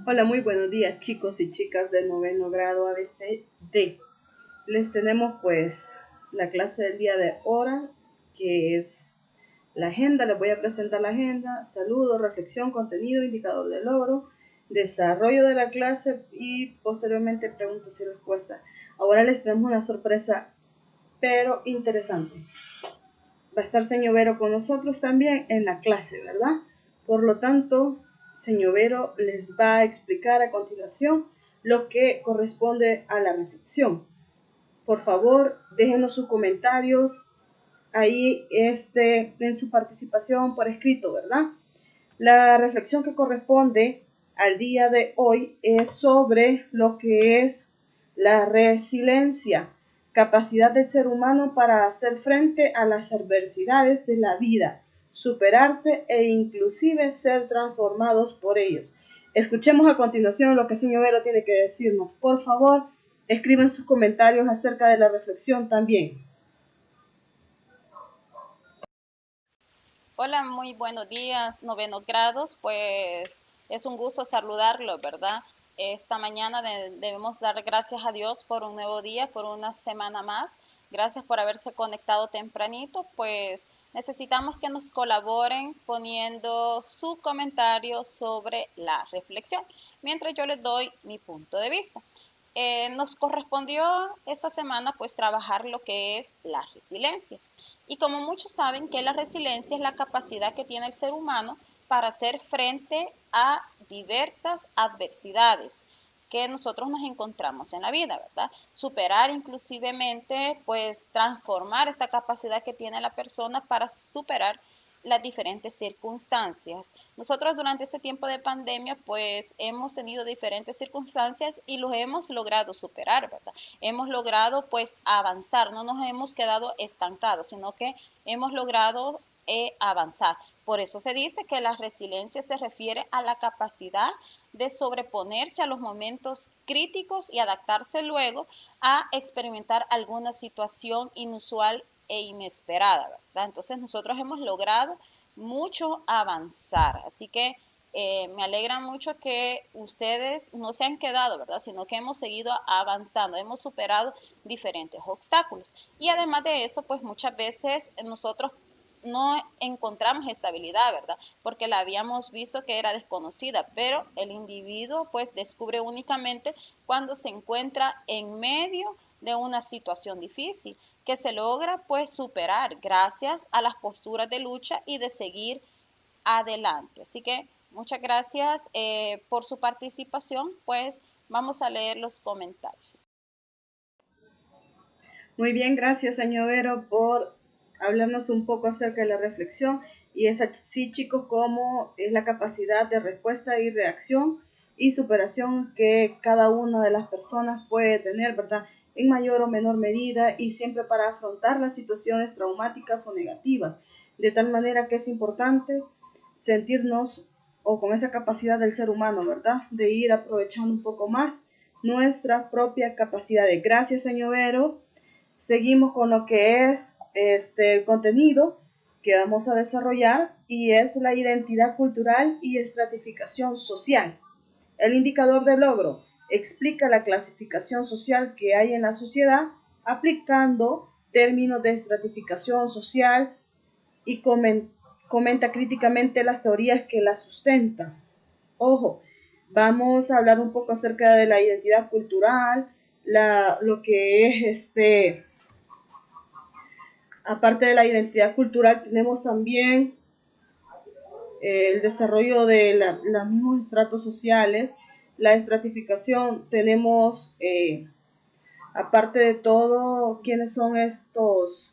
Hola, muy buenos días chicos y chicas del noveno grado ABCD. Les tenemos pues la clase del día de ahora, que es la agenda. Les voy a presentar la agenda: saludo, reflexión, contenido, indicador de logro, desarrollo de la clase y posteriormente preguntas y respuestas. Ahora les tenemos una sorpresa pero interesante. Va a estar señor Vero con nosotros también en la clase, ¿verdad? Por lo tanto, señor Vero les va a explicar a continuación lo que corresponde a la reflexión. Por favor, déjenos sus comentarios ahí en su participación por escrito, ¿verdad? La reflexión que corresponde al día de hoy es sobre lo que es la resiliencia, capacidad del ser humano para hacer frente a las adversidades de la vida, superarse e inclusive ser transformados por ellos. Escuchemos a continuación lo que el señor Vero tiene que decirnos. Por favor, escriban sus comentarios acerca de la reflexión también. Hola, muy buenos días, novenos grados. Pues es un gusto saludarlos, ¿verdad? Esta mañana debemos dar gracias a Dios por un nuevo día, por una semana más. Gracias por haberse conectado tempranito. Pues necesitamos que nos colaboren poniendo su comentario sobre la reflexión, mientras yo les doy mi punto de vista. Nos correspondió esta semana pues trabajar lo que es la resiliencia. Y como muchos saben que la resiliencia es la capacidad que tiene el ser humano para hacer frente a diversas adversidades que nosotros nos encontramos en la vida, ¿verdad? Superar inclusivemente, pues transformar esta capacidad que tiene la persona para superar las diferentes circunstancias. Nosotros durante este tiempo de pandemia pues hemos tenido diferentes circunstancias y los hemos logrado superar, ¿verdad? Hemos logrado pues avanzar, no nos hemos quedado estancados, sino que hemos logrado avanzar. Por eso se dice que la resiliencia se refiere a la capacidad de sobreponerse a los momentos críticos y adaptarse luego a experimentar alguna situación inusual e inesperada, ¿verdad? Entonces nosotros hemos logrado mucho avanzar, así que me alegra mucho que ustedes no se han quedado, ¿verdad? Sino que hemos seguido avanzando, hemos superado diferentes obstáculos. Y además de eso, pues muchas veces nosotros no encontramos estabilidad, ¿verdad? Porque la habíamos visto que era desconocida, pero el individuo pues descubre únicamente cuando se encuentra en medio de una situación difícil que se logra pues superar gracias a las posturas de lucha y de seguir adelante. Así que muchas gracias por su participación, pues vamos a leer los comentarios. Muy bien, gracias señor Vero por hablarnos un poco acerca de la reflexión, y es así chicos como es la capacidad de respuesta y reacción y superación que cada una de las personas puede tener, ¿verdad? En mayor o menor medida, y siempre para afrontar las situaciones traumáticas o negativas, de tal manera que es importante sentirnos o con esa capacidad del ser humano, ¿verdad? De ir aprovechando un poco más nuestra propia capacidad. Gracias señor Vero. Seguimos con lo que es el contenido que vamos a desarrollar, y es la identidad cultural y estratificación social. El indicador de logro explica la clasificación social que hay en la sociedad aplicando términos de estratificación social y comenta críticamente las teorías que la sustentan. Ojo, vamos a hablar un poco acerca de la identidad cultural, lo que es aparte de la identidad cultural, tenemos también el desarrollo de los mismos estratos sociales, La estratificación tenemos, aparte de todo, ¿quiénes son estas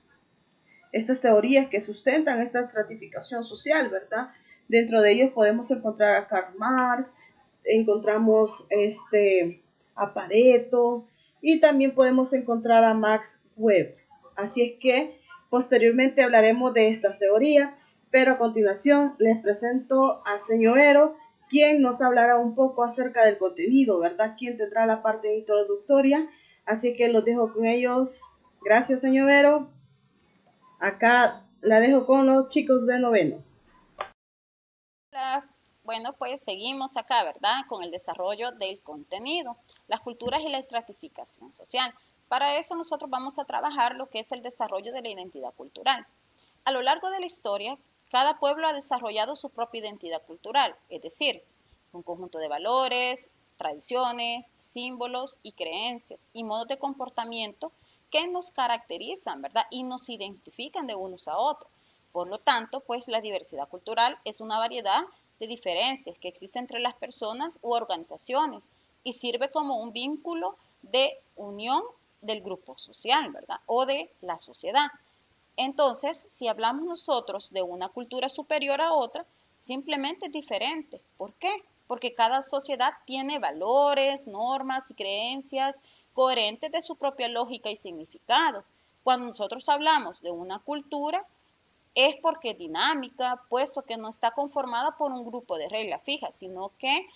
teorías que sustentan esta estratificación social, ¿verdad? Dentro de ellos podemos encontrar a Karl Marx, encontramos a Pareto y también podemos encontrar a Max Weber. Así es que posteriormente hablaremos de estas teorías, pero a continuación les presento a señor Vero, quien nos hablará un poco acerca del contenido, ¿verdad? Quien tendrá la parte introductoria. Así que los dejo con ellos. Gracias, señor Vero. Acá la dejo con los chicos de noveno. Hola. Bueno, pues seguimos acá, ¿verdad? Con el desarrollo del contenido, las culturas y la estratificación social. Para eso nosotros vamos a trabajar lo que es el desarrollo de la identidad cultural. A lo largo de la historia, cada pueblo ha desarrollado su propia identidad cultural, es decir, un conjunto de valores, tradiciones, símbolos y creencias y modos de comportamiento que nos caracterizan, ¿verdad? Y nos identifican de unos a otros. Por lo tanto, pues la diversidad cultural es una variedad de diferencias que existen entre las personas u organizaciones y sirve como un vínculo de unión del grupo social, ¿verdad? O de la sociedad. Entonces, si hablamos nosotros de una cultura superior a otra, simplemente es diferente. ¿Por qué? Porque cada sociedad tiene valores, normas y creencias coherentes de su propia lógica y significado. Cuando nosotros hablamos de una cultura, es porque es dinámica, puesto que no está conformada por un grupo de reglas fijas, sino que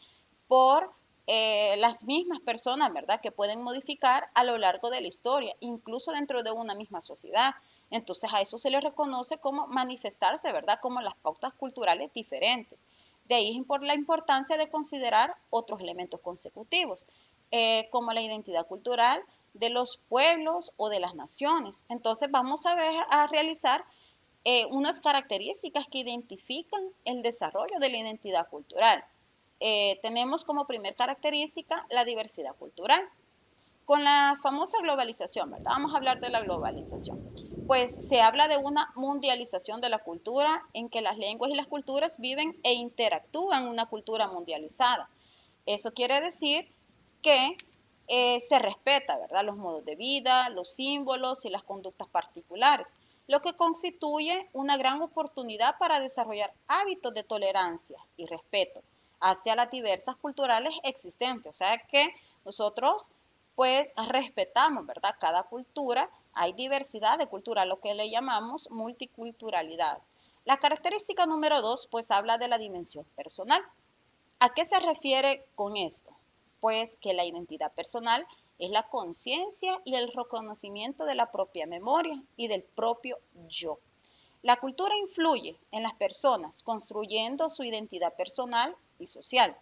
por las mismas personas, ¿verdad?, que pueden modificar a lo largo de la historia, incluso dentro de una misma sociedad. Entonces a eso se le reconoce como manifestarse, ¿verdad?, como las pautas culturales diferentes. De ahí por la importancia de considerar otros elementos consecutivos, como la identidad cultural de los pueblos o de las naciones. Entonces vamos a realizar unas características que identifican el desarrollo de la identidad cultural. Tenemos como primer característica la diversidad cultural. Con la famosa globalización, ¿verdad? Vamos a hablar de la globalización. Pues se habla de una mundialización de la cultura en que las lenguas y las culturas viven e interactúan en una cultura mundializada. Eso quiere decir que se respeta, ¿verdad?, los modos de vida, los símbolos y las conductas particulares, lo que constituye una gran oportunidad para desarrollar hábitos de tolerancia y respeto hacia las diversas culturales existentes. O sea que nosotros pues respetamos, ¿verdad?, cada cultura. Hay diversidad de cultura, lo que le llamamos multiculturalidad. La característica número 2 pues habla de la dimensión personal. ¿A qué se refiere con esto? Pues que la identidad personal es la conciencia y el reconocimiento de la propia memoria y del propio yo. La cultura influye en las personas, construyendo su identidad personal y social.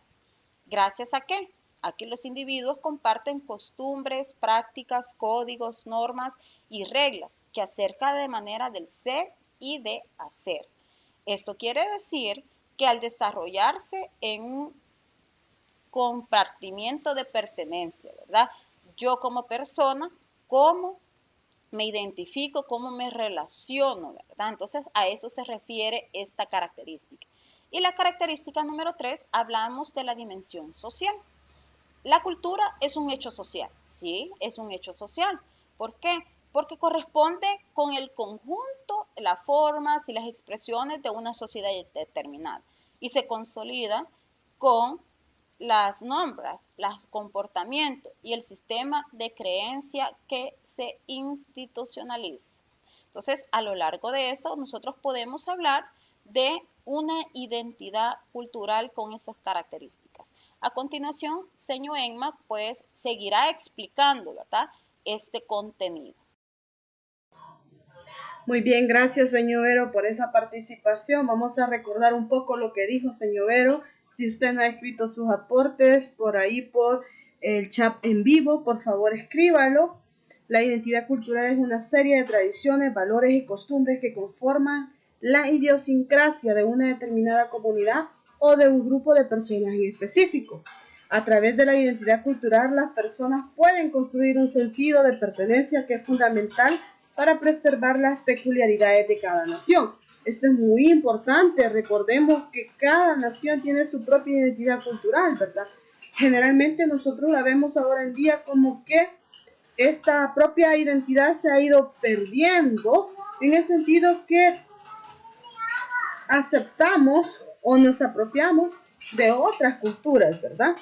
¿Gracias a qué? A que los individuos comparten costumbres, prácticas, códigos, normas y reglas que acercan de manera del ser y de hacer. Esto quiere decir que al desarrollarse en un compartimiento de pertenencia, ¿verdad? Yo como persona, cómo me identifico, cómo me relaciono, ¿verdad? Entonces a eso se refiere esta característica. Y la característica número 3, hablamos de la dimensión social. La cultura es un hecho social, sí, es un hecho social. ¿Por qué? Porque corresponde con el conjunto, las formas y las expresiones de una sociedad determinada y se consolida con las normas, los comportamientos y el sistema de creencia que se institucionaliza. Entonces, a lo largo de eso, nosotros podemos hablar de una identidad cultural con estas características. A continuación, señor Enma, pues seguirá explicando, ¿verdad?, este contenido. Muy bien, gracias señor Vero por esa participación. Vamos a recordar un poco lo que dijo señor Vero. Si usted no ha escrito sus aportes por ahí por el chat en vivo, por favor escríbalo. La identidad cultural es una serie de tradiciones, valores y costumbres que conforman la idiosincrasia de una determinada comunidad o de un grupo de personas en específico. A través de la identidad cultural, las personas pueden construir un sentido de pertenencia que es fundamental para preservar las peculiaridades de cada nación. Esto es muy importante. Recordemos que cada nación tiene su propia identidad cultural, ¿verdad? generalmente nosotros la vemos ahora en día como que esta propia identidad se ha ido perdiendo, en el sentido que aceptamos o nos apropiamos de otras culturas, ¿verdad?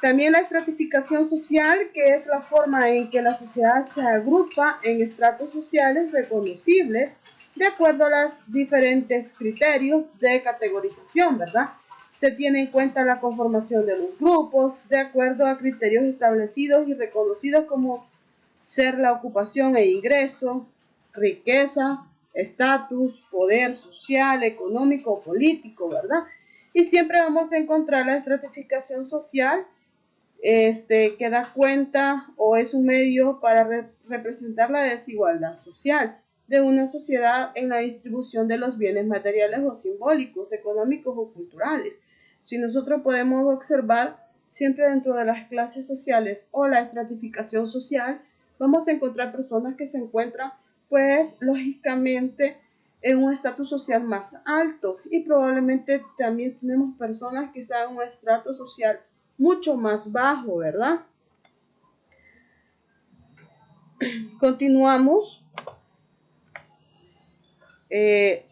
También la estratificación social, que es la forma en que la sociedad se agrupa en estratos sociales reconocibles de acuerdo a los diferentes criterios de categorización, ¿verdad? Se tiene en cuenta la conformación de los grupos de acuerdo a criterios establecidos y reconocidos como ser la ocupación e ingreso, riqueza, estatus, poder social, económico o político, ¿verdad? Y siempre vamos a encontrar la estratificación social que da cuenta o es un medio para representar la desigualdad social de una sociedad en la distribución de los bienes materiales o simbólicos, económicos o culturales. Si nosotros podemos observar siempre dentro de las clases sociales o la estratificación social, vamos a encontrar personas que se encuentran, pues, lógicamente, en un estatus social más alto y probablemente también tenemos personas que están en un estrato social mucho más bajo, ¿verdad? Continuamos.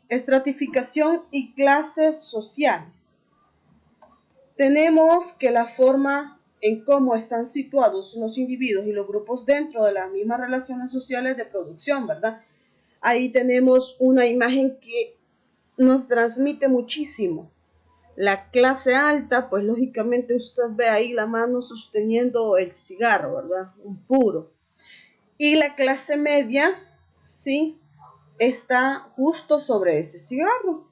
Estratificación y clases sociales. Tenemos que la forma en cómo están situados los individuos y los grupos dentro de las mismas relaciones sociales de producción, ¿verdad? Ahí tenemos una imagen que nos transmite muchísimo. La clase alta, pues lógicamente usted ve ahí la mano sosteniendo el cigarro, ¿verdad? Un puro. Y la clase media, ¿sí? Está justo sobre ese cigarro.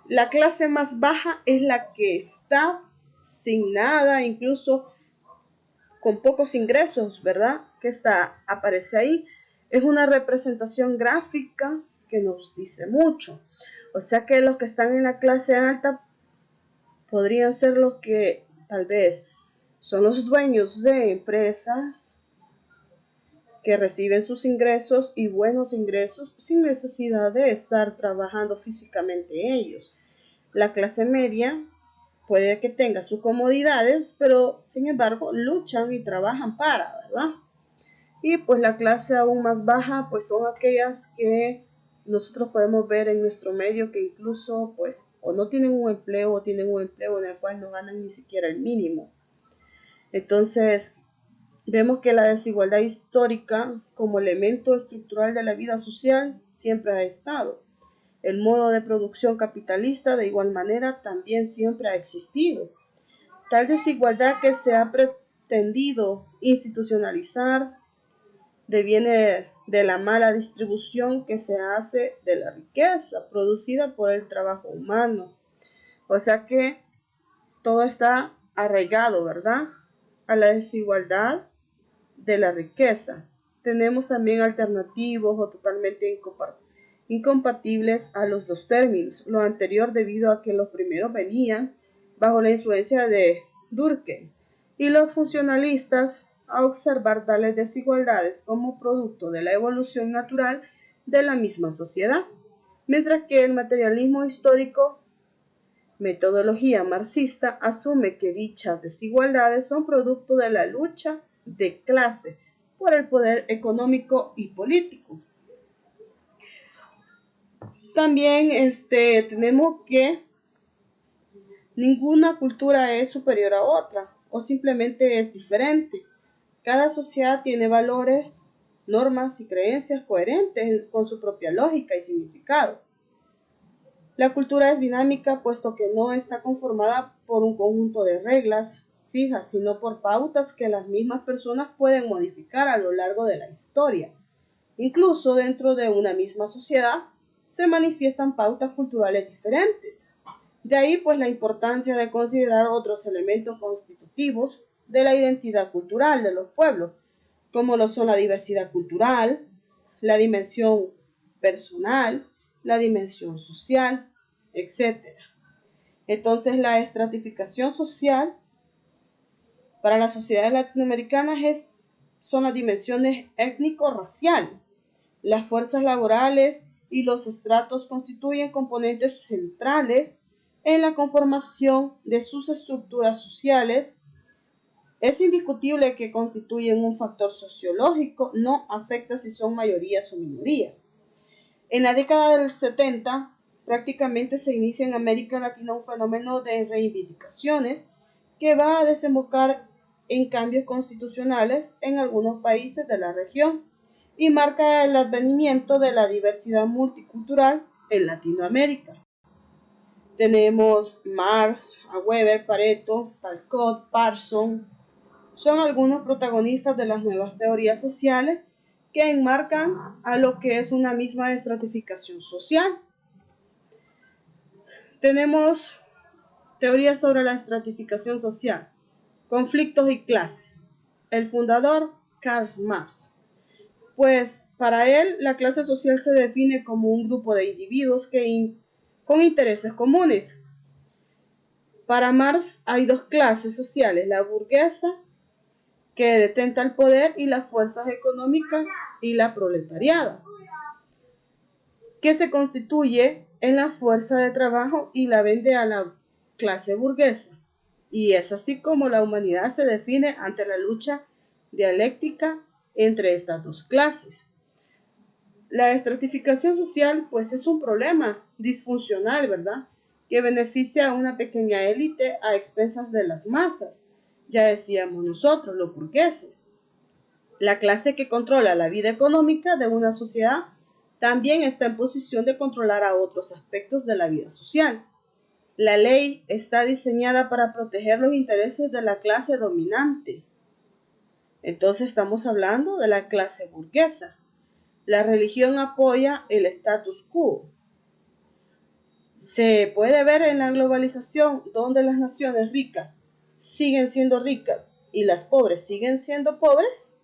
La clase más baja es la que está sin nada, incluso con pocos ingresos, ¿verdad? Que aparece ahí. Es una representación gráfica que nos dice mucho. O sea que los que están en la clase alta podrían ser los que tal vez son los dueños de empresas que reciben sus ingresos y buenos ingresos sin necesidad de estar trabajando físicamente ellos. La clase media puede que tenga sus comodidades, pero sin embargo luchan y trabajan ¿verdad? Y pues la clase aún más baja, pues son aquellas que nosotros podemos ver en nuestro medio que incluso pues o no tienen un empleo o tienen un empleo en el cual no ganan ni siquiera el mínimo. Entonces, vemos que la desigualdad histórica como elemento estructural de la vida social siempre ha estado. El modo de producción capitalista de igual manera también siempre ha existido. Tal desigualdad que se ha pretendido institucionalizar deviene de la mala distribución que se hace de la riqueza producida por el trabajo humano. O sea que todo está arraigado, ¿verdad? A la desigualdad de la riqueza. Tenemos también alternativos o totalmente incompatibles a los dos términos. Lo anterior debido a que los primeros venían bajo la influencia de Durkheim y los funcionalistas a observar tales desigualdades como producto de la evolución natural de la misma sociedad, mientras que el materialismo histórico, metodología marxista, asume que dichas desigualdades son producto de la lucha de clase por el poder económico y político. También tenemos que ninguna cultura es superior a otra o simplemente es diferente. Cada sociedad tiene valores, normas y creencias coherentes con su propia lógica y significado. La cultura es dinámica puesto que no está conformada por un conjunto de reglas fijas, sino por pautas que las mismas personas pueden modificar a lo largo de la historia. Incluso dentro de una misma sociedad se manifiestan pautas culturales diferentes. De ahí pues la importancia de considerar otros elementos constitutivos de la identidad cultural de los pueblos, como lo son la diversidad cultural, la dimensión personal, la dimensión social, etc. Entonces la estratificación social para las sociedades latinoamericanas son las dimensiones étnico-raciales. Las fuerzas laborales y los estratos constituyen componentes centrales en la conformación de sus estructuras sociales Es indiscutible que constituyen un factor sociológico, no afecta si son mayorías o minorías. En la década del 70, prácticamente se inicia en América Latina un fenómeno de reivindicaciones que va a desembocar en cambios constitucionales en algunos países de la región y marca el advenimiento de la diversidad multicultural en Latinoamérica. Tenemos Marx, a Weber, Pareto, Talcott, Parsons, son algunos protagonistas de las nuevas teorías sociales que enmarcan a lo que es una misma estratificación social. Tenemos teorías sobre la estratificación social, conflictos y clases. El fundador, Karl Marx. Pues para él la clase social se define como un grupo de individuos con intereses comunes. Para Marx hay dos clases sociales, la burguesa, que detenta el poder, y las fuerzas económicas, y la proletariada, que se constituye en la fuerza de trabajo y la vende a la clase burguesa. Y es así como la humanidad se define ante la lucha dialéctica entre estas dos clases. La estratificación social, pues, es un problema disfuncional, ¿verdad?, que beneficia a una pequeña élite a expensas de las masas. Ya decíamos nosotros, los burgueses. La clase que controla la vida económica de una sociedad también está en posición de controlar a otros aspectos de la vida social. La ley está diseñada para proteger los intereses de la clase dominante. Entonces estamos hablando de la clase burguesa. La religión apoya el status quo. Se puede ver en la globalización, donde las naciones ricas siguen siendo ricas y las pobres siguen siendo pobres.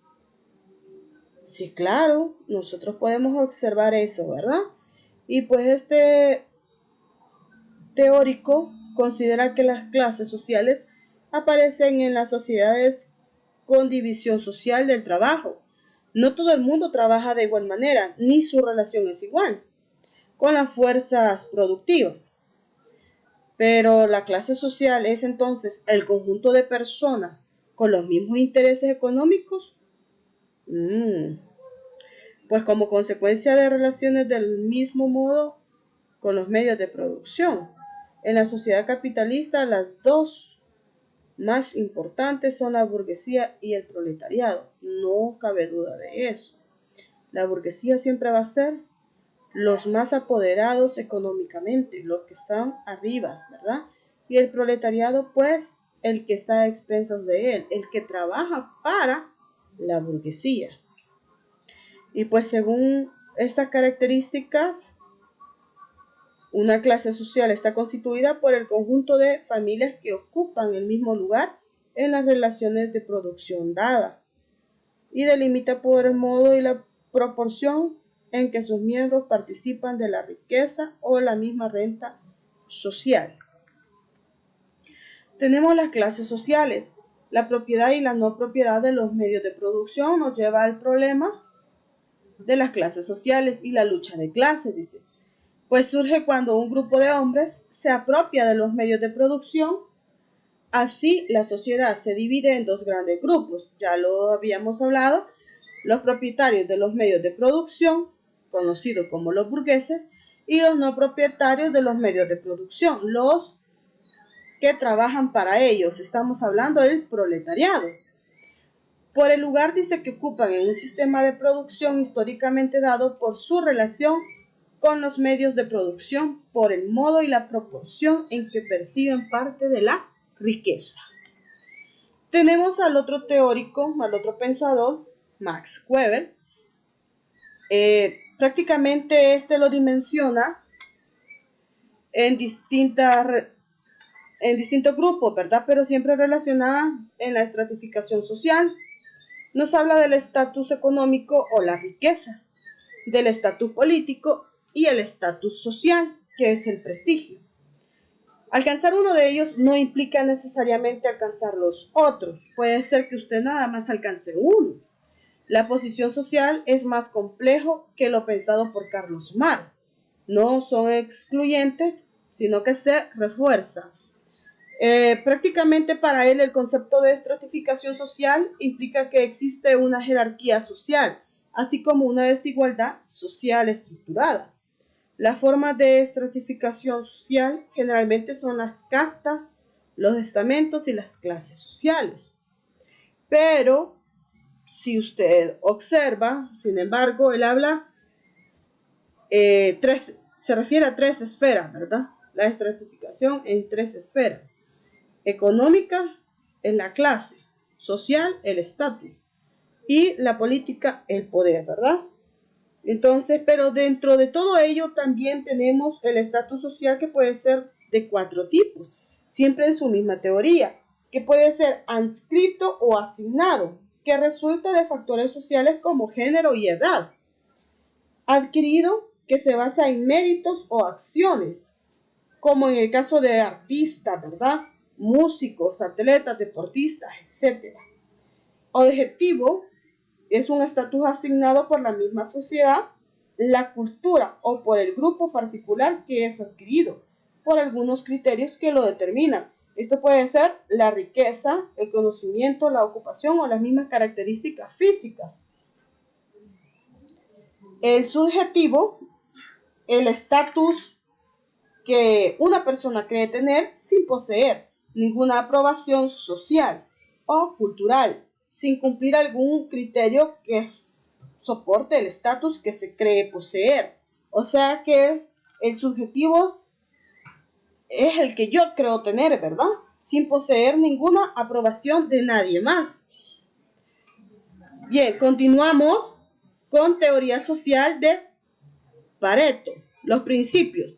Sí, claro, nosotros podemos observar eso, ¿verdad? Y pues este teórico considera que las clases sociales aparecen en las sociedades con división social del trabajo. No todo el mundo trabaja de igual manera, ni su relación es igual con las fuerzas productivas. Pero la clase social es entonces el conjunto de personas con los mismos intereses económicos. Pues como consecuencia de relaciones del mismo modo con los medios de producción. En la sociedad capitalista, las dos más importantes son la burguesía y el proletariado. No cabe duda de eso. La burguesía siempre va a ser los más apoderados económicamente, los que están arriba, ¿verdad? Y el proletariado, pues, el que está a expensas de él, el que trabaja para la burguesía. Y pues según estas características, una clase social está constituida por el conjunto de familias que ocupan el mismo lugar en las relaciones de producción dada y delimita por el modo y la proporción en que sus miembros participan de la riqueza o la misma renta social. Tenemos las clases sociales. La propiedad y la no propiedad de los medios de producción nos lleva al problema de las clases sociales y la lucha de clases, dice. Pues surge cuando un grupo de hombres se apropia de los medios de producción. Así la sociedad se divide en dos grandes grupos. Ya lo habíamos hablado. Los propietarios de los medios de producción, conocidos como los burgueses, y los no propietarios de los medios de producción, los que trabajan para ellos. Estamos hablando del proletariado. Por el lugar, dice, que ocupan en un sistema de producción históricamente dado por su relación con los medios de producción, por el modo y la proporción en que perciben parte de la riqueza. Tenemos al otro teórico, al otro pensador, Max Weber. Prácticamente este lo dimensiona en distintos grupos, ¿verdad? Pero siempre relacionada en la estratificación social. Nos habla del estatus económico o las riquezas, del estatus político y el estatus social, que es el prestigio. Alcanzar uno de ellos no implica necesariamente alcanzar los otros. Puede ser que usted nada más alcance uno. La posición social es más complejo que lo pensado por Carlos Marx. No son excluyentes, sino que se refuerzan. Prácticamente para él el concepto de estratificación social implica que existe una jerarquía social, así como una desigualdad social estructurada. Las formas de estratificación social generalmente son las castas, los estamentos y las clases sociales. Pero si usted observa, sin embargo, él habla, se refiere a 3 esferas, ¿verdad? La estratificación en 3 esferas. Económica es la clase, social el estatus y la política el poder, ¿verdad? Entonces, pero dentro de todo ello también tenemos el estatus social, que puede ser de 4 tipos, siempre en su misma teoría, que puede ser adscrito o asignado, que resulta de factores sociales como género y edad. Adquirido, que se basa en méritos o acciones, como en el caso de artistas, ¿verdad? Músicos, atletas, deportistas, etc. Objetivo es un estatus asignado por la misma sociedad, la cultura o por el grupo particular que es adquirido por algunos criterios que lo determinan. Esto puede ser la riqueza, el conocimiento, la ocupación o las mismas características físicas. El subjetivo, el estatus que una persona cree tener sin poseer ninguna aprobación social o cultural, sin cumplir algún criterio que soporte el estatus que se cree poseer. O sea que el subjetivo es el que yo creo tener, ¿verdad? Sin poseer ninguna aprobación de nadie más. Bien, continuamos con teoría social de Pareto. Los principios.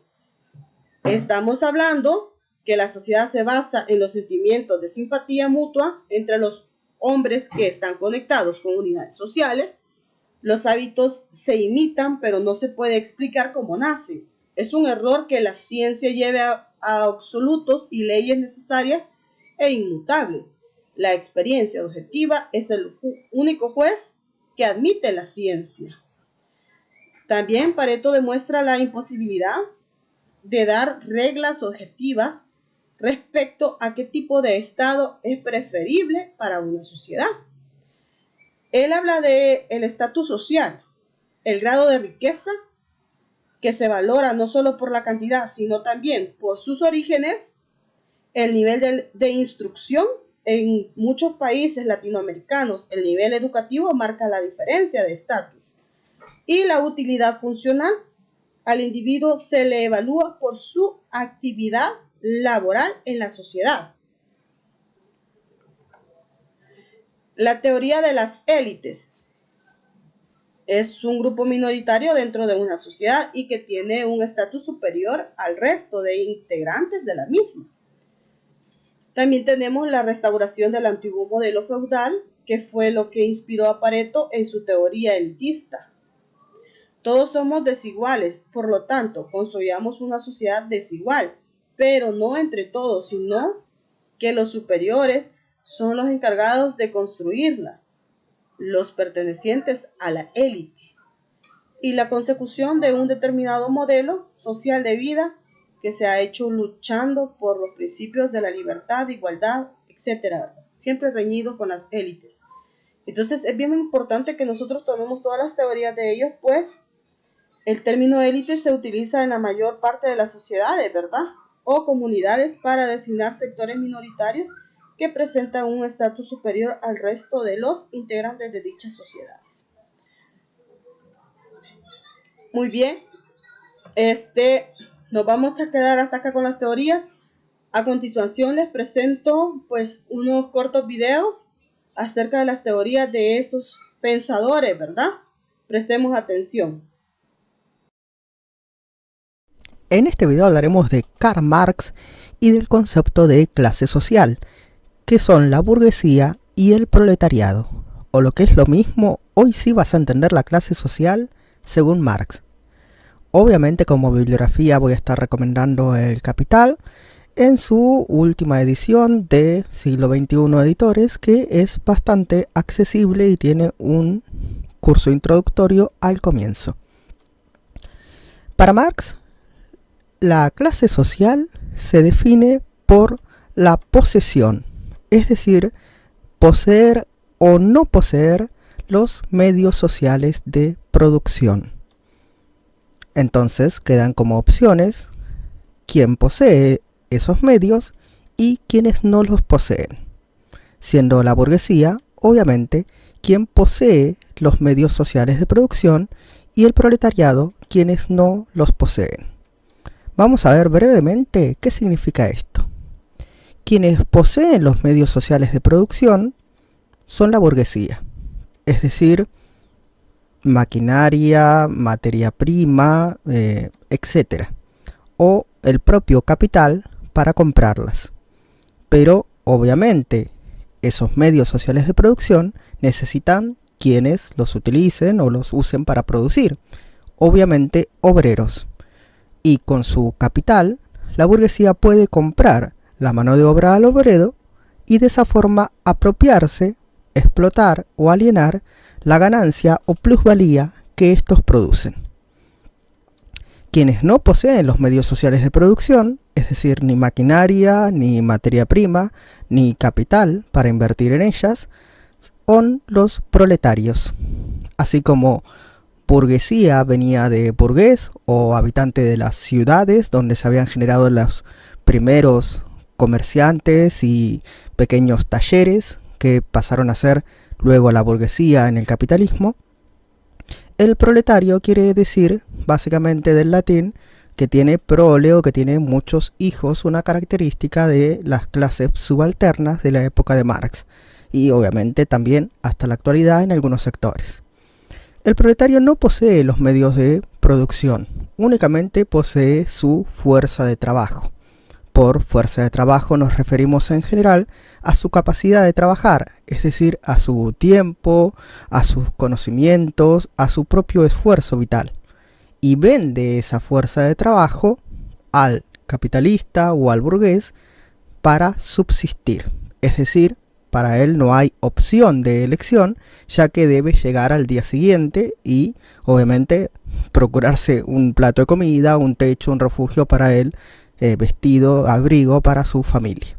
Estamos hablando que la sociedad se basa en los sentimientos de simpatía mutua entre los hombres que están conectados con unidades sociales. Los hábitos se imitan, pero no se puede explicar cómo nacen. Es un error que la ciencia lleve a absolutos y leyes necesarias e inmutables. La experiencia objetiva es el único juez que admite la ciencia. También Pareto demuestra la imposibilidad de dar reglas objetivas respecto a qué tipo de estado es preferible para una sociedad. Él habla del estatus social, el grado de riqueza que se valora no solo por la cantidad, sino también por sus orígenes, el nivel de instrucción. En muchos países latinoamericanos, el nivel educativo marca la diferencia de estatus. Y la utilidad funcional. Al individuo se le evalúa por su actividad laboral en la sociedad. La teoría de las élites es un grupo minoritario dentro de una sociedad y que tiene un estatus superior al resto de integrantes de la misma. También tenemos la restauración del antiguo modelo feudal, que fue lo que inspiró a Pareto en su teoría elitista. Todos somos desiguales, por lo tanto, construyamos una sociedad desigual, pero no entre todos, sino que los superiores son los encargados de construirla, los pertenecientes a la élite, y la consecución de un determinado modelo social de vida que se ha hecho luchando por los principios de la libertad, igualdad, etc., siempre reñido con las élites. Entonces es bien importante que nosotros tomemos todas las teorías de ellos, pues el término élite se utiliza en la mayor parte de las sociedades, ¿verdad? O comunidades para designar sectores minoritarios que presentan un estatus superior al resto de los integrantes de dichas sociedades. Muy bien, nos vamos a quedar hasta acá con las teorías. A continuación les presento pues unos cortos videos acerca de las teorías de estos pensadores, ¿verdad? Prestemos atención. En este video hablaremos de Karl Marx y del concepto de clase social, que son la burguesía y el proletariado, o lo que es lo mismo, hoy sí vas a entender la clase social según Marx. Obviamente como bibliografía voy a estar recomendando El Capital en su última edición de Siglo XXI Editores, que es bastante accesible y tiene un curso introductorio al comienzo. Para Marx, la clase social se define por la posesión, es decir, poseer o no poseer los medios sociales de producción. Entonces quedan como opciones quién posee esos medios y quienes no los poseen, siendo la burguesía, obviamente, quien posee los medios sociales de producción y el proletariado quienes no los poseen. Vamos a ver brevemente qué significa esto. Quienes poseen los medios sociales de producción son la burguesía, es decir, maquinaria, materia prima, etc. o el propio capital para comprarlas. Pero obviamente esos medios sociales de producción necesitan quienes los utilicen o los usen para producir, obviamente obreros. Y con su capital, la burguesía puede comprar la mano de obra al obrero y de esa forma apropiarse, explotar o alienar la ganancia o plusvalía que estos producen. Quienes no poseen los medios sociales de producción, es decir, ni maquinaria, ni materia prima, ni capital para invertir en ellas, son los proletarios. Así como burguesía venía de burgués o habitante de las ciudades donde se habían generado los primeros comerciantes y pequeños talleres que pasaron a ser luego la burguesía en el capitalismo. El proletario quiere decir, básicamente del latín, que tiene prole o que tiene muchos hijos, una característica de las clases subalternas de la época de Marx y obviamente también hasta la actualidad en algunos sectores. El proletario no posee los medios de producción, únicamente posee su fuerza de trabajo. Por fuerza de trabajo nos referimos en general a su capacidad de trabajar, es decir, a su tiempo, a sus conocimientos, a su propio esfuerzo vital. Y vende esa fuerza de trabajo al capitalista o al burgués para subsistir. Es decir, para él no hay opción de elección, ya que debe llegar al día siguiente y, obviamente, procurarse un plato de comida, un techo, un refugio para él, vestido, abrigo para su familia.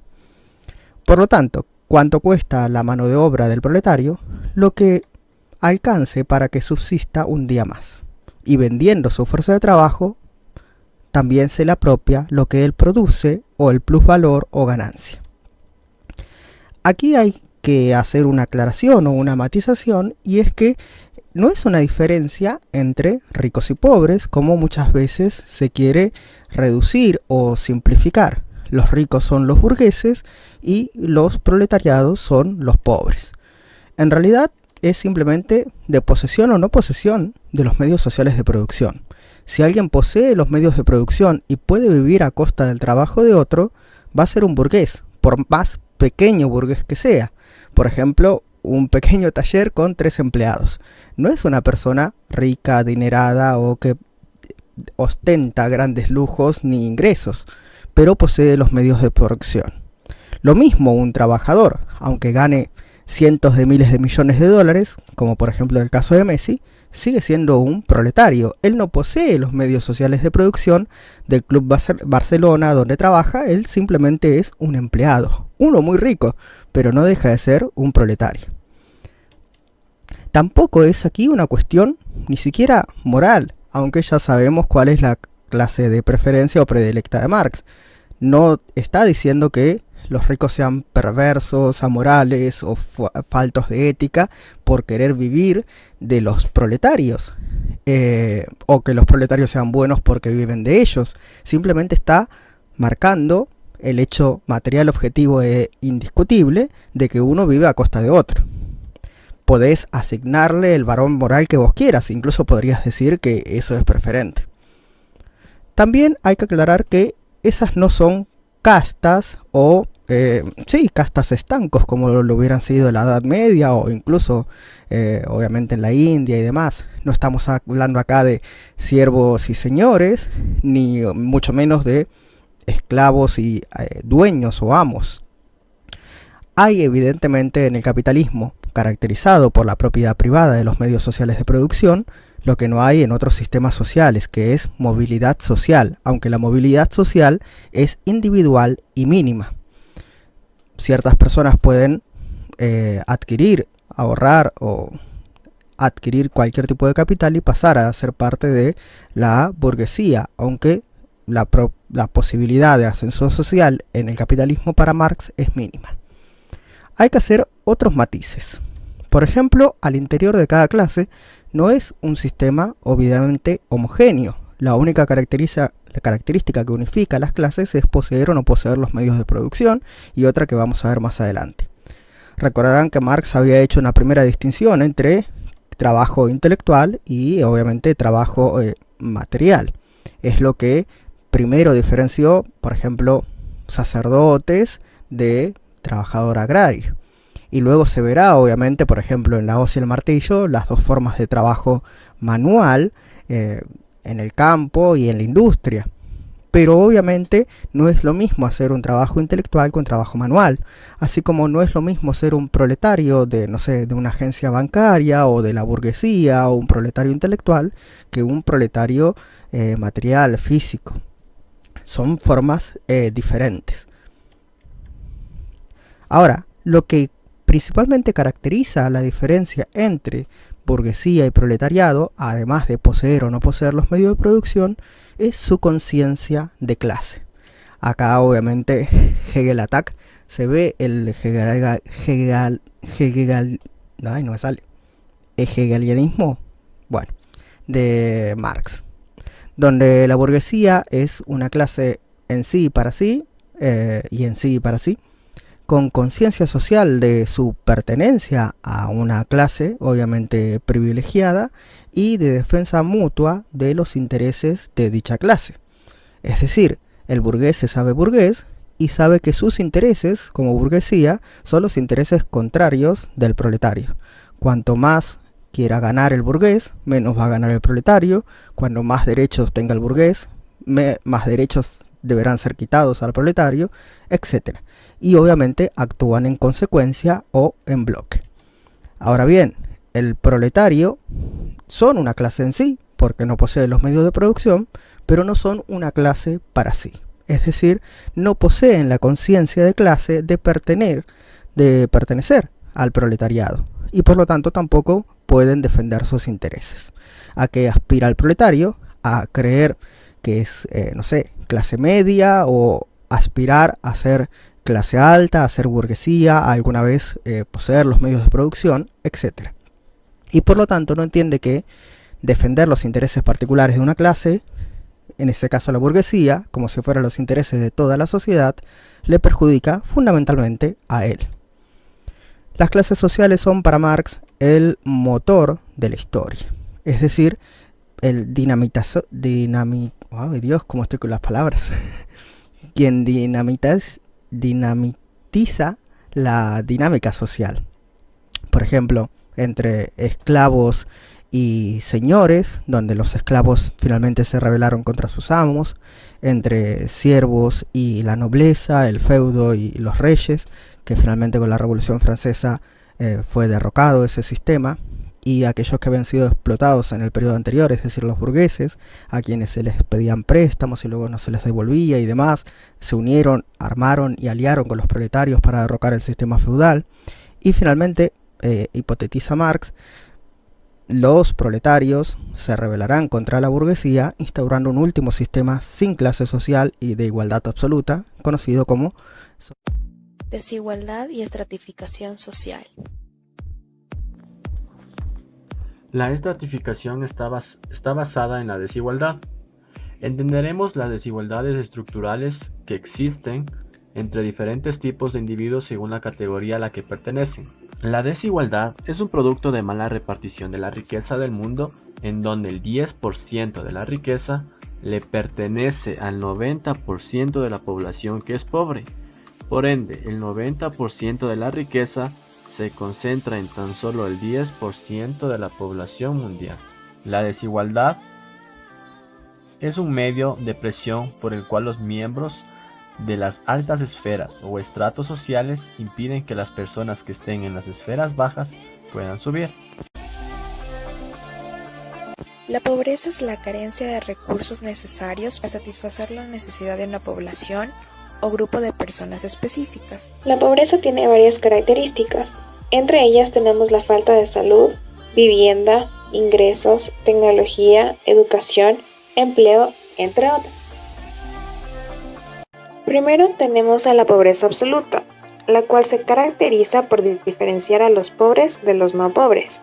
Por lo tanto, ¿cuánto cuesta la mano de obra del proletario? Lo que alcance para que subsista un día más. Y vendiendo su fuerza de trabajo, también se le apropia lo que él produce o el plusvalor o ganancia. Aquí hay que hacer una aclaración o una matización, y es que no es una diferencia entre ricos y pobres como muchas veces se quiere reducir o simplificar. Los ricos son los burgueses y los proletariados son los pobres. En realidad es simplemente de posesión o no posesión de los medios sociales de producción. Si alguien posee los medios de producción y puede vivir a costa del trabajo de otro, va a ser un burgués, por más pequeño burgués que sea. Por ejemplo, un pequeño taller con 3 empleados. No es una persona rica, adinerada o que ostenta grandes lujos ni ingresos, pero posee los medios de producción. Lo mismo un trabajador, aunque gane cientos de miles de millones de dólares, como por ejemplo el caso de Messi, sigue siendo un proletario. Él no posee los medios sociales de producción del Club Barcelona donde trabaja, él simplemente es un empleado, uno muy rico, pero no deja de ser un proletario. Tampoco es aquí una cuestión ni siquiera moral, aunque ya sabemos cuál es la clase de preferencia o predilecta de Marx. No está diciendo que los ricos sean perversos, amorales o faltos de ética por querer vivir de los proletarios, o que los proletarios sean buenos porque viven de ellos. Simplemente está marcando el hecho material objetivo e indiscutible de que uno vive a costa de otro. Podés asignarle el varón moral que vos quieras, incluso podrías decir que eso es preferente. También hay que aclarar que esas no son castas o castas estancos como lo hubieran sido en la Edad Media o incluso obviamente en la India y demás. No estamos hablando acá de siervos y señores, ni mucho menos de esclavos y dueños o amos. Hay evidentemente en el capitalismo, caracterizado por la propiedad privada de los medios sociales de producción, lo que no hay en otros sistemas sociales, que es movilidad social, aunque la movilidad social es individual y mínima. ciertas personas pueden adquirir, ahorrar o adquirir cualquier tipo de capital y pasar a ser parte de la burguesía, aunque la posibilidad de ascenso social en el capitalismo para Marx es mínima. Hay que hacer otros matices. Por ejemplo, al interior de cada clase no es un sistema obviamente homogéneo. La única característica que unifica las clases es poseer o no poseer los medios de producción, y otra que vamos a ver más adelante. Recordarán que Marx había hecho una primera distinción entre trabajo intelectual y obviamente trabajo material. Es lo que primero diferenció, por ejemplo, sacerdotes de trabajador agrario. Y luego se verá, obviamente, por ejemplo, en la hoz y el martillo, las dos formas de trabajo manual en el campo y en la industria. Pero obviamente no es lo mismo hacer un trabajo intelectual que un trabajo manual, así como no es lo mismo ser un proletario de, no sé, de una agencia bancaria o de la burguesía, o un proletario intelectual que un proletario material, físico. Son formas diferentes. Ahora, lo que principalmente caracteriza la diferencia entre burguesía y proletariado, además de poseer o no poseer los medios de producción, es su conciencia de clase. Acá obviamente Hegel Attack se ve el hegelianismo, bueno, de Marx, donde la burguesía es una clase en sí para sí y en sí para sí, con conciencia social de su pertenencia a una clase obviamente privilegiada y de defensa mutua de los intereses de dicha clase. Es decir, el burgués se sabe burgués y sabe que sus intereses como burguesía son los intereses contrarios del proletario. Cuanto más quiera ganar el burgués, menos va a ganar el proletario. Cuando más derechos tenga el burgués, más derechos deberán ser quitados al proletario, etc. Y obviamente actúan en consecuencia o en bloque. Ahora bien, el proletario son una clase en sí, porque no poseen los medios de producción, pero no son una clase para sí. Es decir, no poseen la conciencia de clase de pertenecer al proletariado, y por lo tanto tampoco pueden defender sus intereses. ¿A qué aspira el proletario? A creer que es, no sé, clase media, o aspirar a ser clase alta, a ser burguesía, a alguna vez poseer los medios de producción, etc. Y por lo tanto no entiende que defender los intereses particulares de una clase, en este caso la burguesía, como si fueran los intereses de toda la sociedad, le perjudica fundamentalmente a él. Las clases sociales son para Marx el motor de la historia, es decir, el ¡ay Dios, cómo estoy con las palabras! Quien dinamitiza la dinámica social. Por ejemplo, entre esclavos y señores, donde los esclavos finalmente se rebelaron contra sus amos, entre siervos y la nobleza, el feudo y los reyes, que finalmente con la Revolución Francesa fue derrocado ese sistema, y aquellos que habían sido explotados en el periodo anterior, es decir, los burgueses, a quienes se les pedían préstamos y luego no se les devolvía y demás, se unieron, armaron y aliaron con los proletarios para derrocar el sistema feudal. Y finalmente, hipotetiza Marx, los proletarios se rebelarán contra la burguesía, instaurando un último sistema sin clase social y de igualdad absoluta, conocido como desigualdad y estratificación social. La estratificación está basada en la desigualdad. Entenderemos las desigualdades estructurales que existen entre diferentes tipos de individuos según la categoría a la que pertenecen. La desigualdad es un producto de mala repartición de la riqueza del mundo, en donde el 10% de la riqueza le pertenece al 90% de la población que es pobre. Por ende, el 90% de la riqueza se concentra en tan solo el 10% de la población mundial. La desigualdad es un medio de presión por el cual los miembros de las altas esferas o estratos sociales impiden que las personas que estén en las esferas bajas puedan subir. La pobreza es la carencia de recursos necesarios para satisfacer la necesidad de una población o grupo de personas específicas. La pobreza tiene varias características. Entre ellas tenemos la falta de salud, vivienda, ingresos, tecnología, educación, empleo, entre otras. Primero tenemos a la pobreza absoluta, la cual se caracteriza por diferenciar a los pobres de los no pobres.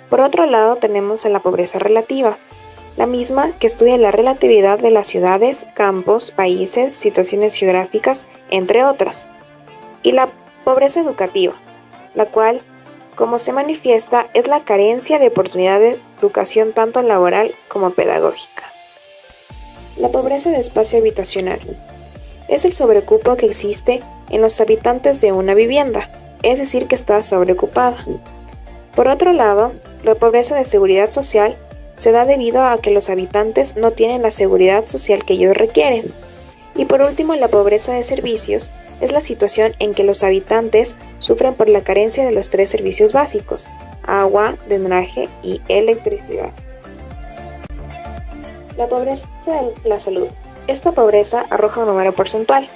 Por otro lado tenemos a la pobreza relativa, la misma que estudia la relatividad de las ciudades, campos, países, situaciones geográficas, entre otros. Y la pobreza educativa, la cual, como se manifiesta, es la carencia de oportunidad de educación tanto laboral como pedagógica. La pobreza de espacio habitacional es el sobrecupo que existe en los habitantes de una vivienda, es decir, que está sobreocupada. Por otro lado, la pobreza de seguridad social se da debido a que los habitantes no tienen la seguridad social que ellos requieren. Y por último, la pobreza de servicios es la situación en que los habitantes sufren por la carencia de los 3 servicios básicos: agua, drenaje y electricidad. La pobreza de la salud. Esta pobreza arroja un número porcentual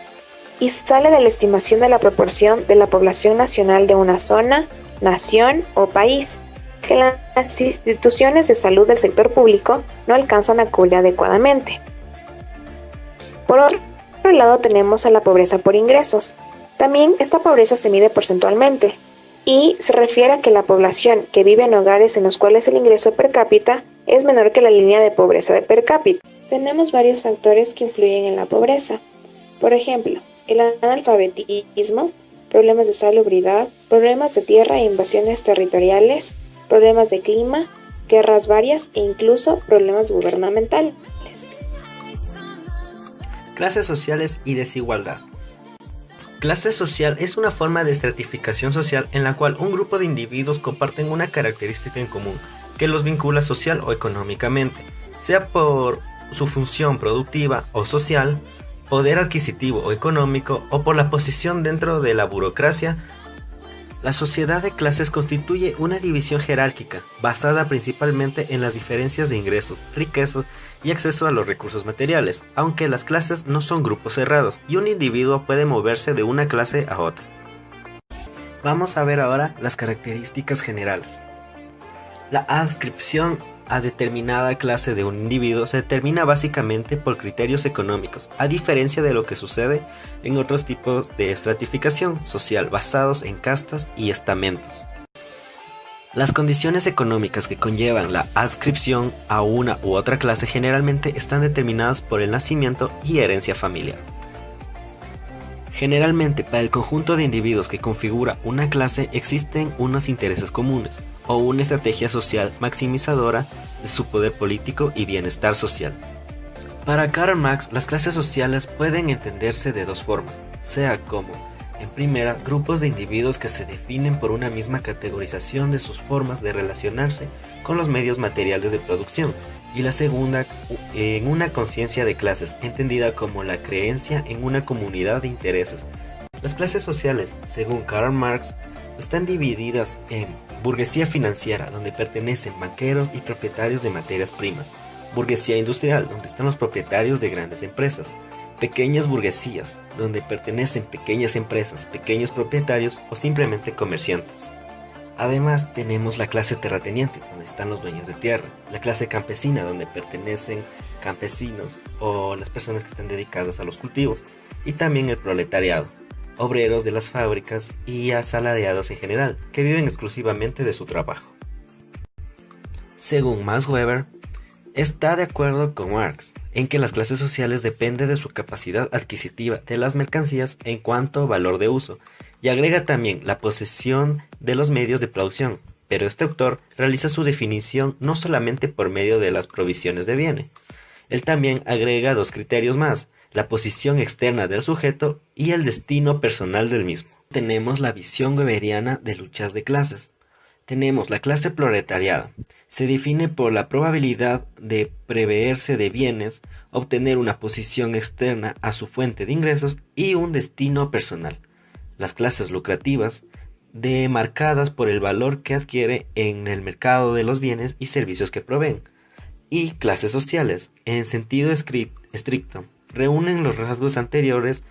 y sale de la estimación de la proporción de la población nacional de una zona, nación o país, que las instituciones de salud del sector público no alcanzan a cubrir adecuadamente. Por otro lado tenemos a la pobreza por ingresos. También esta pobreza se mide porcentualmente y se refiere a que la población que vive en hogares en los cuales el ingreso per cápita es menor que la línea de pobreza de per cápita. Tenemos varios factores que influyen en la pobreza. Por ejemplo, el analfabetismo, problemas de salubridad, problemas de tierra e invasiones territoriales, problemas de clima, guerras varias e incluso problemas gubernamentales. Clases sociales y desigualdad. Clase social es una forma de estratificación social en la cual un grupo de individuos comparten una característica en común que los vincula social o económicamente, sea por su función productiva o social, poder adquisitivo o económico o por la posición dentro de la burocracia. La sociedad de clases constituye una división jerárquica basada principalmente en las diferencias de ingresos, riquezas y acceso a los recursos materiales, aunque las clases no son grupos cerrados y un individuo puede moverse de una clase a otra. Vamos a ver ahora las características generales. La adscripción a determinada clase de un individuo se determina básicamente por criterios económicos, a diferencia de lo que sucede en otros tipos de estratificación social basados en castas y estamentos. Las condiciones económicas que conllevan la adscripción a una u otra clase generalmente están determinadas por el nacimiento y herencia familiar. Generalmente, para el conjunto de individuos que configura una clase existen unos intereses comunes o una estrategia social maximizadora de su poder político y bienestar social. Para Karl Marx, las clases sociales pueden entenderse de dos formas, sea como, en primera, grupos de individuos que se definen por una misma categorización de sus formas de relacionarse con los medios materiales de producción, y la segunda, en una conciencia de clases, entendida como la creencia en una comunidad de intereses. Las clases sociales, según Karl Marx, están divididas en burguesía financiera, donde pertenecen banqueros y propietarios de materias primas, burguesía industrial, donde están los propietarios de grandes empresas, pequeñas burguesías, donde pertenecen pequeñas empresas, pequeños propietarios o simplemente comerciantes. Además tenemos la clase terrateniente, donde están los dueños de tierra, la clase campesina, donde pertenecen campesinos o las personas que están dedicadas a los cultivos, y también el proletariado, obreros de las fábricas y asalariados en general, que viven exclusivamente de su trabajo. Según Max Weber, está de acuerdo con Marx en que las clases sociales dependen de su capacidad adquisitiva de las mercancías en cuanto a valor de uso, y agrega también la posesión de los medios de producción, pero este autor realiza su definición no solamente por medio de las provisiones de bienes. Él también agrega dos criterios más, la posición externa del sujeto y el destino personal del mismo. Tenemos la visión weberiana de luchas de clases. Tenemos la clase proletariada. Se define por la probabilidad de preveerse de bienes, obtener una posición externa a su fuente de ingresos y un destino personal. Las clases lucrativas, demarcadas por el valor que adquiere en el mercado de los bienes y servicios que proveen. Y clases sociales, en sentido estricto, reúnen los rasgos anteriores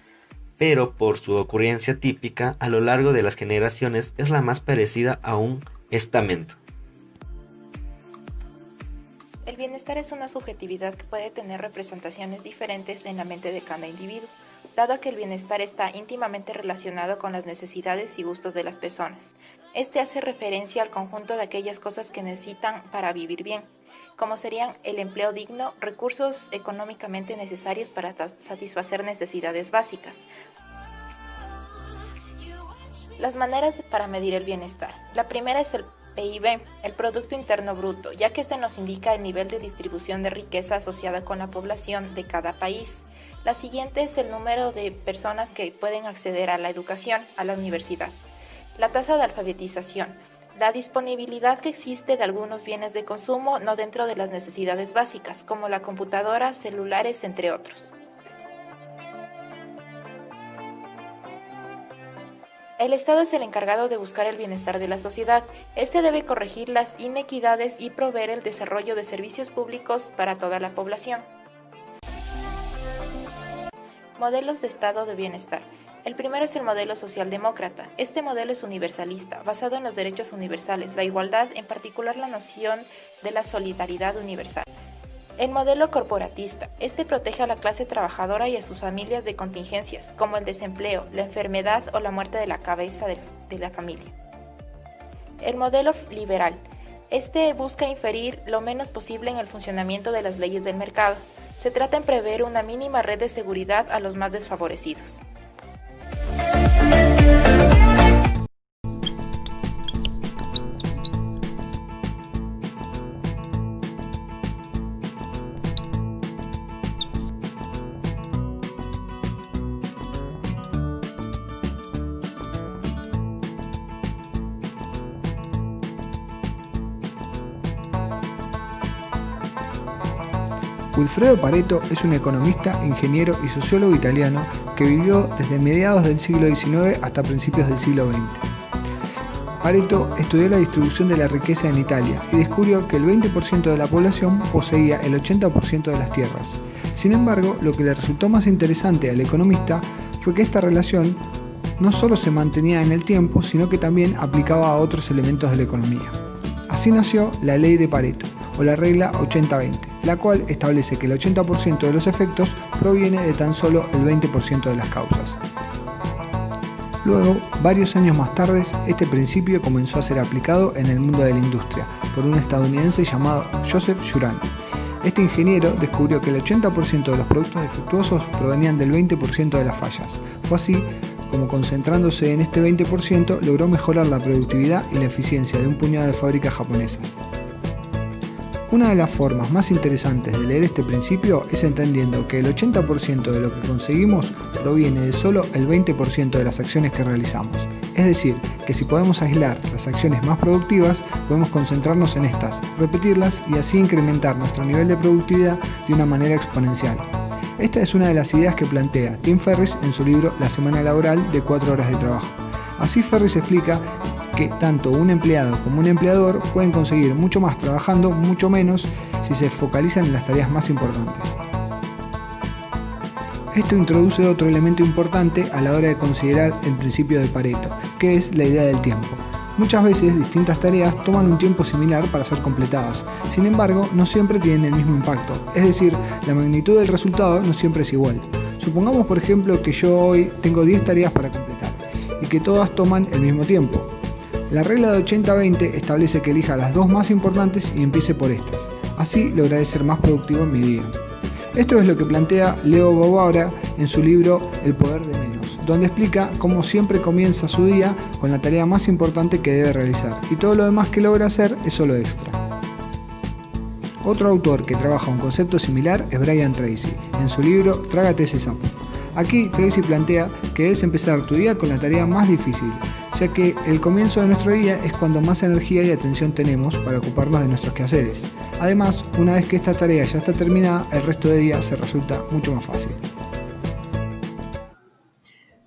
pero por su ocurrencia típica a lo largo de las generaciones es la más parecida a un estamento. El bienestar es una subjetividad que puede tener representaciones diferentes en la mente de cada individuo, dado que el bienestar está íntimamente relacionado con las necesidades y gustos de las personas. Este hace referencia al conjunto de aquellas cosas que necesitan para vivir bien, como serían el empleo digno, recursos económicamente necesarios para satisfacer necesidades básicas. Las maneras para medir el bienestar. La primera es el PIB, el Producto Interno Bruto, ya que este nos indica el nivel de distribución de riqueza asociada con la población de cada país. La siguiente es el número de personas que pueden acceder a la educación, a la universidad. La tasa de alfabetización, la disponibilidad que existe de algunos bienes de consumo no dentro de las necesidades básicas, como la computadora, celulares, entre otros. El Estado es el encargado de buscar el bienestar de la sociedad. Este debe corregir las inequidades y proveer el desarrollo de servicios públicos para toda la población. Modelos de estado de bienestar. El primero es el modelo socialdemócrata. Este modelo es universalista, basado en los derechos universales, la igualdad, en particular la noción de la solidaridad universal. El modelo corporatista. Este protege a la clase trabajadora y a sus familias de contingencias, como el desempleo, la enfermedad o la muerte de la cabeza de la familia. El modelo liberal. Este busca inferir lo menos posible en el funcionamiento de las leyes del mercado. Se trata en prever una mínima red de seguridad a los más desfavorecidos. Wilfredo Pareto es un economista, ingeniero y sociólogo italiano que vivió desde mediados del siglo XIX hasta principios del siglo XX. Pareto estudió la distribución de la riqueza en Italia y descubrió que el 20% de la población poseía el 80% de las tierras. Sin embargo, lo que le resultó más interesante al economista fue que esta relación no solo se mantenía en el tiempo, sino que también aplicaba a otros elementos de la economía. Así nació la ley de Pareto, o la regla 80-20, la cual establece que el 80% de los efectos proviene de tan solo el 20% de las causas. Luego, varios años más tarde, este principio comenzó a ser aplicado en el mundo de la industria por un estadounidense llamado Joseph Juran. Este ingeniero descubrió que el 80% de los productos defectuosos provenían del 20% de las fallas. Fue así como, concentrándose en este 20%, logró mejorar la productividad y la eficiencia de un puñado de fábricas japonesas. Una de las formas más interesantes de leer este principio es entendiendo que el 80% de lo que conseguimos proviene de solo el 20% de las acciones que realizamos. Es decir, que si podemos aislar las acciones más productivas, podemos concentrarnos en estas, repetirlas y así incrementar nuestro nivel de productividad de una manera exponencial. Esta es una de las ideas que plantea Tim Ferriss en su libro La semana laboral de 4 horas de trabajo. Así Ferriss explica que tanto un empleado como un empleador pueden conseguir mucho más trabajando mucho menos si se focalizan en las tareas más importantes. Esto introduce otro elemento importante a la hora de considerar el principio de Pareto, que es la idea del tiempo. Muchas veces distintas tareas toman un tiempo similar para ser completadas, sin embargo no siempre tienen el mismo impacto, es decir, la magnitud del resultado no siempre es igual. Supongamos por ejemplo que yo hoy tengo 10 tareas para completar y que todas toman el mismo tiempo. La regla de 80-20 establece que elija las dos más importantes y empiece por estas. Así lograré ser más productivo en mi día. Esto es lo que plantea Leo Babauta en su libro El poder de menos, donde explica cómo siempre comienza su día con la tarea más importante que debe realizar y todo lo demás que logra hacer es solo extra. Otro autor que trabaja un concepto similar es Brian Tracy, en su libro Trágate ese sapo. Aquí Tracy plantea que debes empezar tu día con la tarea más difícil, ya que el comienzo de nuestro día es cuando más energía y atención tenemos para ocuparnos de nuestros quehaceres. Además, una vez que esta tarea ya está terminada, el resto del día se resulta mucho más fácil.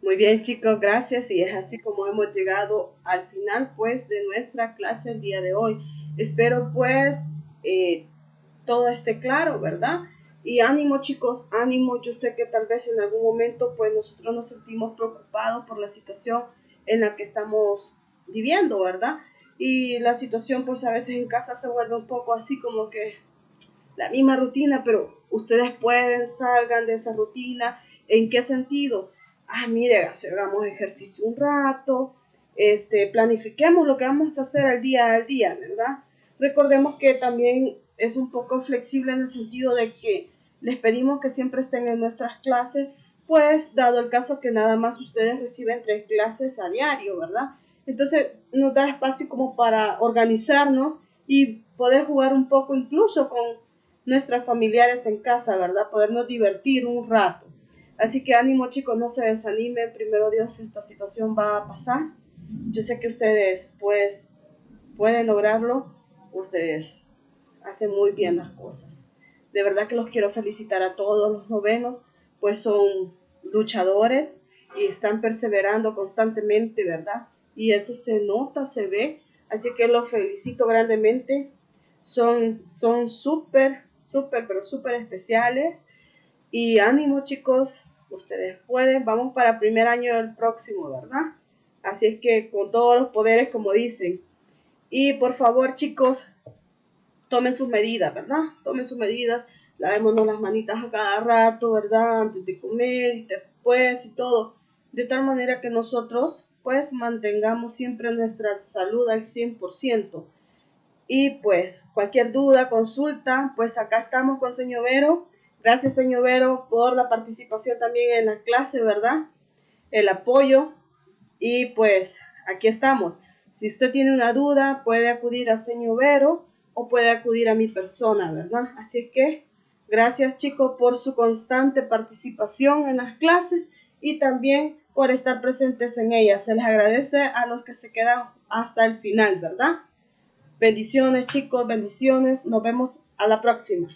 Muy bien chicos, gracias, y es así como hemos llegado al final pues de nuestra clase el día de hoy. Espero pues todo esté claro, ¿verdad? Y ánimo chicos, ánimo. Yo sé que tal vez en algún momento pues nosotros nos sentimos preocupados por la situación en la que estamos viviendo, ¿verdad? Y la situación pues a veces en casa se vuelve un poco así como que la misma rutina, pero ustedes pueden, salgan de esa rutina. ¿En qué sentido? Mire, hagamos ejercicio un rato, planifiquemos lo que vamos a hacer al día, ¿verdad? Recordemos que también es un poco flexible en el sentido de que les pedimos que siempre estén en nuestras clases, pues dado el caso que nada más ustedes reciben 3 clases a diario, ¿verdad? Entonces nos da espacio como para organizarnos y poder jugar un poco incluso con nuestros familiares en casa, ¿verdad? Podernos divertir un rato. Así que ánimo chicos, no se desanimen, primero Dios, esta situación va a pasar. Yo sé que ustedes pues pueden lograrlo, ustedes hacen muy bien las cosas. De verdad que los quiero felicitar a todos los novenos, pues son luchadores y están perseverando constantemente, ¿verdad? Y eso se nota, se ve, así que los felicito grandemente. Son súper, pero súper especiales. Y ánimo chicos, ustedes pueden, vamos para primer año del próximo, ¿verdad? Así es que con todos los poderes, como dicen. Y por favor chicos, tomen sus medidas, ¿verdad? Tomen sus medidas, lavémonos las manitas a cada rato, ¿verdad? Antes de comer y después y todo. De tal manera que nosotros, pues, mantengamos siempre nuestra salud al 100%. Y pues, cualquier duda, consulta, pues acá estamos con señor Vero. Gracias, señor Vero, por la participación también en la clase, ¿verdad? El apoyo. Y pues, aquí estamos. Si usted tiene una duda, puede acudir a señor Vero o puede acudir a mi persona, ¿verdad? Así es que, gracias chicos por su constante participación en las clases y también por estar presentes en ellas. Se les agradece a los que se quedan hasta el final, ¿verdad? Bendiciones chicos, bendiciones. Nos vemos a la próxima.